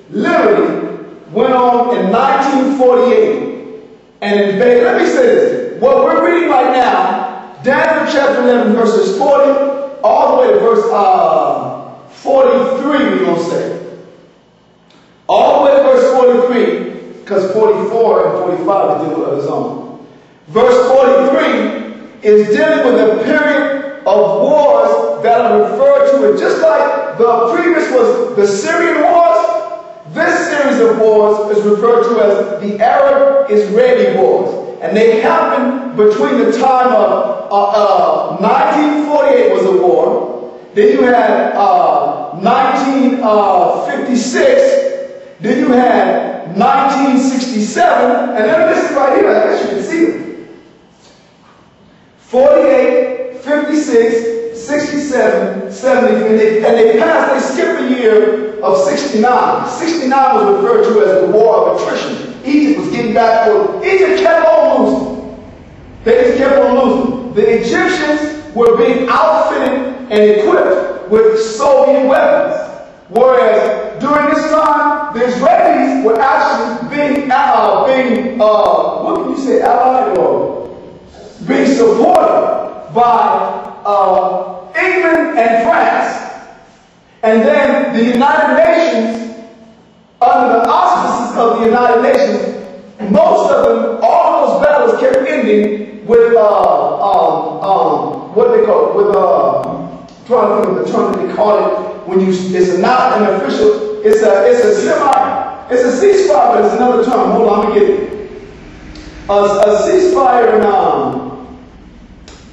literally went on in 1948 and invaded. Let me say this. What we're reading right now, Daniel chapter 11, verses 40, all the way to verse 43, we're going to say. All the way to verse 43, because 44 and 45 is dealing with his own. Verse 43 is dealing with a period of wars that are referred to as, just like the previous was the Syrian wars, this series of wars is referred to as the Arab-Israeli wars. And they happened between the time of 1948 was a war. Then you had 1956. Then you had 1967. And then this is right here. I guess you can see it. 48, 56, 67, 73. And they passed, they skipped a year of 69. 69 was referred to as the war of attrition. Egypt was getting back for, Egypt kept on losing. They just kept on losing. The Egyptians were being outfitted and equipped with Soviet weapons. Whereas during this time, the Israelis were actually being what can you say, allied or being supported by England and France. And then the United Nations, under the auspices of the United Nations, most of them, all of those battles kept ending with what they call, with trying to think of the term they call it when you, it's not an official, it's a ceasefire, but it's another term. Hold on, let me get it. A ceasefire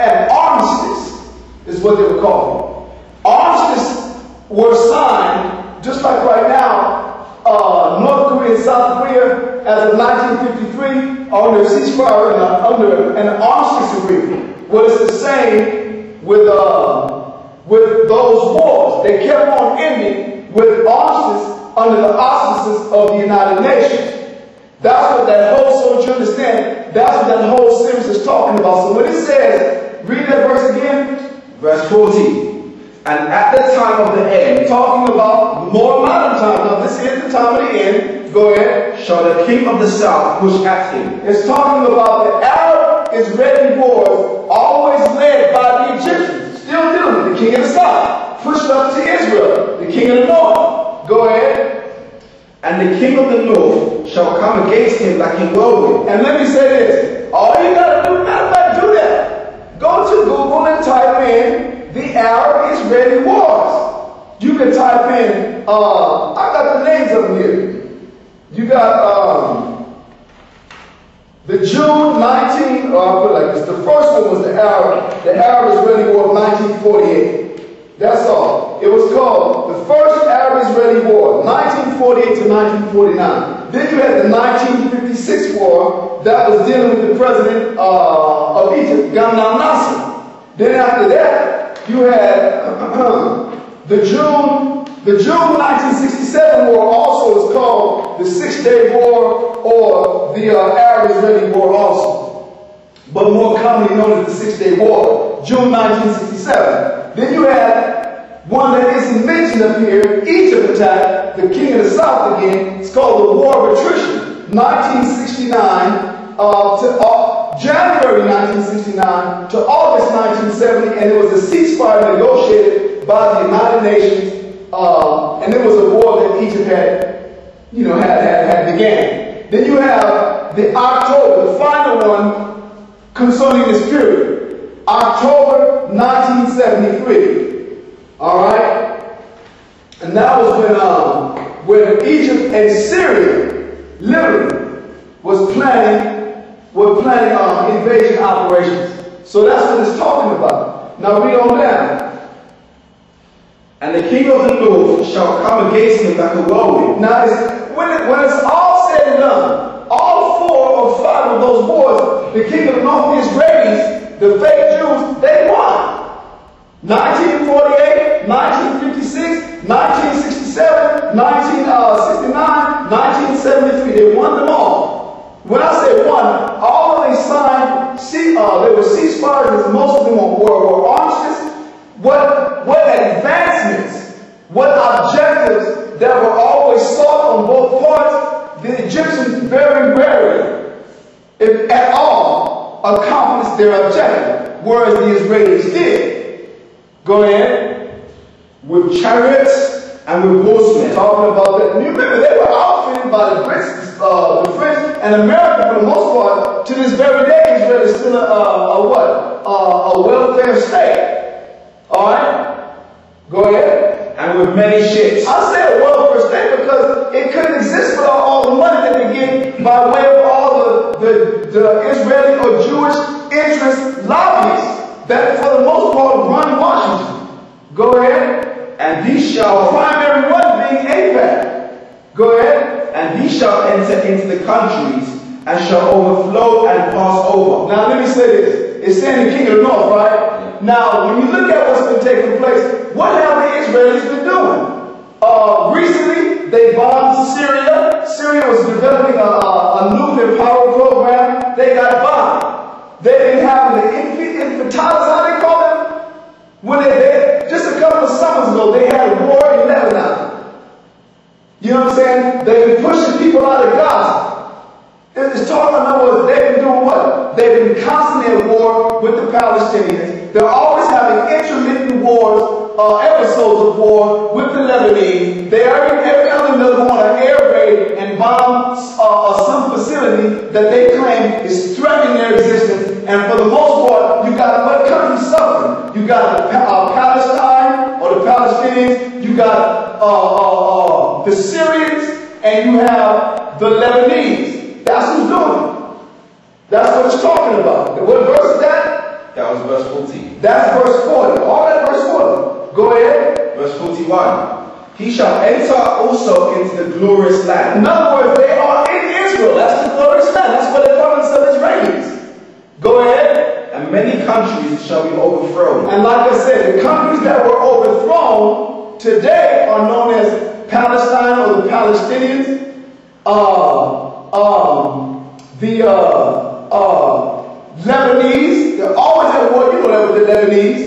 and armistice is what they were called. Armistice were signed, just like right now, North Korea and South Korea, as of 1953, are under a ceasefire and under an armistice agreement. What is the same with those wars? They kept on ending with armistice under the auspices of the United Nations. That's what that whole, so you understand, that's what that whole series is talking about. So when it says, read that verse again. Verse 14. And at the time of the end, talking about more modern time. Now this is the time of the end. Go ahead. Shall the king of the south push at him. It's talking about the Arab-Israeli wars, always led by the Egyptians. Still dealing with the king of the south. Pushed up to Israel, the king of the north. Go ahead. And the king of the north shall come against him like a whirlwind. And let me say this. All you got to do, matter of fact, do that. Go to Google and type in the Arab-Israeli wars. You can type in, I got the names of them here. You got the June 19, I'll put it like this. The first one was the Arab-Israeli War of 1948. That's all. It was called the First Arab-Israeli War, 1948 to 1949. Then you had the 1956 war that was dealing with the president of Egypt, Gamal Nasser. Then after that, you had the June 1967 war, also is called the Six-Day War or the Arab-Israeli War also, but more commonly known as the Six-Day War, June 1967. Then you had one that isn't mentioned up here, Egypt attacked the king of the south again. It's called the War of Attrition, 1969 to January 1969 to August 1970, and it was a ceasefire negotiated by the United Nations, and it was a war that Egypt had began. Then you have the October, the final one concerning this period. October 1973. All right, and that was when Egypt and Syria literally was planning invasion operations. So that's what it's talking about. Now read on down. And the king of the north shall come against him like a whirlwind. Now when it's all said and done, all 4 or 5 of those wars, the king of the north, the Israelis, the fake Jews, they won. 1948, 1956, 1967, 1969, 1973. They won them all. When I say won, all of them signed, they were ceasefires, most of them were armistices. What advancements, what objectives that were always sought on Egyptians very rarely, if at all, accomplished their objective, whereas the Israelis did. Go ahead. With chariots and with horsemen. Talking about that. You remember, they were outfitted by the Brits, the French, and America for the most part. To this very day, Israel is still a welfare state. All right? Go ahead. And with many ships. I say a welfare state because it couldn't exist without all the money that they get by way of all the Israeli or Jewish interest lobbyists that for the most part run Washington. Go ahead. And he shall, primary one being AIPAC. Go ahead. And he shall enter into the countries and shall overflow and pass over. Now let me say this. It's saying the king of the north, right? Yeah. Now, when you look at what's been taking place, what have the Israelis been doing? Recently, they bombed Syria. Syria was developing a nuclear power program. They got bombed. They've been having the infantilities, how they call them? When they just a couple of summers ago, they had a war in Lebanon. You know what I'm saying? They've been pushing people out of Gaza. It's talking about they've been doing what? They've been constantly at war with the Palestinians. They're always having intermittent wars, episodes of war with the Lebanese. They are every other minute on an air raid and bomb some facility that they claim is threatening their existence. And for the most part, you got what countries suffering? You got the Palestine or the Palestinians. You got the Syrians, and you have the Lebanese. That's who's doing it. That's what it's talking about. What verse is that? That was verse 14. That's verse 40. All that verse 40. Go ahead. Verse 41. He shall enter also into the glorious land. In other words, they are in Israel. That's the glorious land. That's what they're calling themselves Israelis. Go ahead. And many countries shall be overthrown. And like I said, the countries that were overthrown today are known as Palestine or the Palestinians. Lebanese, they're always at war, you know that with the Lebanese.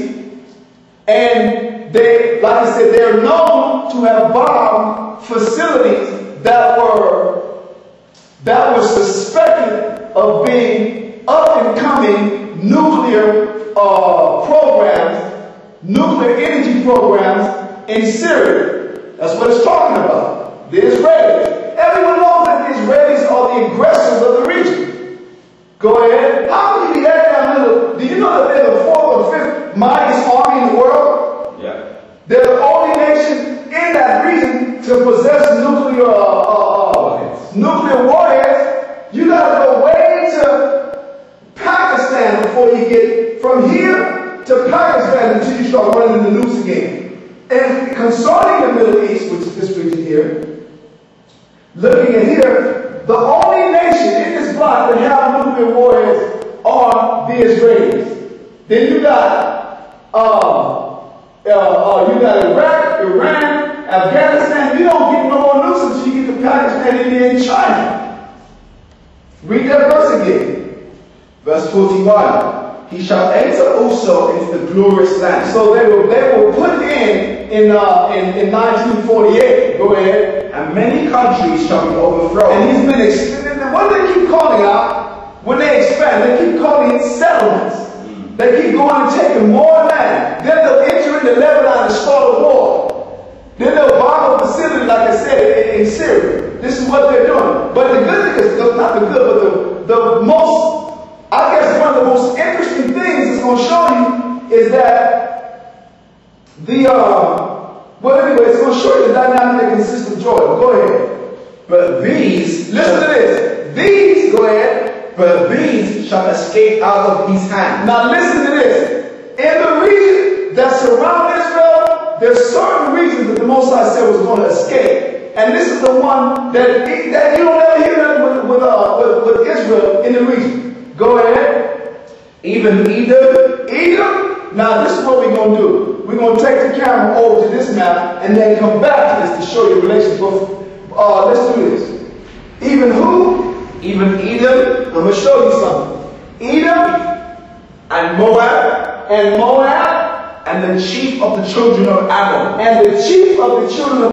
And they, like I said, they're known to have bombed facilities that were suspected of being up and coming nuclear programs, nuclear energy programs in Syria. That's what it's talking about. The Israelis. Everyone knows that the Israelis are the aggressors of the region. Go ahead. How can you be that little? Do you know that they're the 4th or 5th mightiest army in the world? Yeah. They're the only nation in that region to possess nuclear warheads. You gotta go way to Pakistan before you get from here to Pakistan until you start running the nukes again. And concerning the Middle East, which is this region here, looking at here, the only nation in this block that have nuclear warheads are the Israelis. Then you got Iraq, Iran, Afghanistan. You don't get no more nukes until you get to Pakistan, India, and China. Read that verse again. Verse 41. He shall enter also into the glorious land. So they were put in 1948. Go ahead. And many countries shall be overthrown. And he's been expanding. What do they keep calling out? When they expand, they keep calling it settlements. They keep going and taking more land. Then they'll enter into Lebanon and start a war. Then they'll bomb a facility, like I said, in Syria. This is what they're doing. But the good thing is, not the good, but the most, I guess one of the most interesting things it's going to show you is that well, anyway, it's going to show you the dynamic that consists of Jordan. Go ahead. But these, listen to this. These, go ahead. But these shall escape out of his hand. Now listen to this. In the region that surround Israel, there's certain regions that the Most High said was going to escape. And this is the one that you don't ever hear with Israel in the region. Go ahead. Even Edom. Edom? Now this is what we're going to do. We're going to take the camera over to this map and then come back to this to show you relations. Let's do this. Even who? Even Edom. I'm going to show you something. Edom and Moab. And Moab. And the chief of the children of Ammon. And the chief of the children of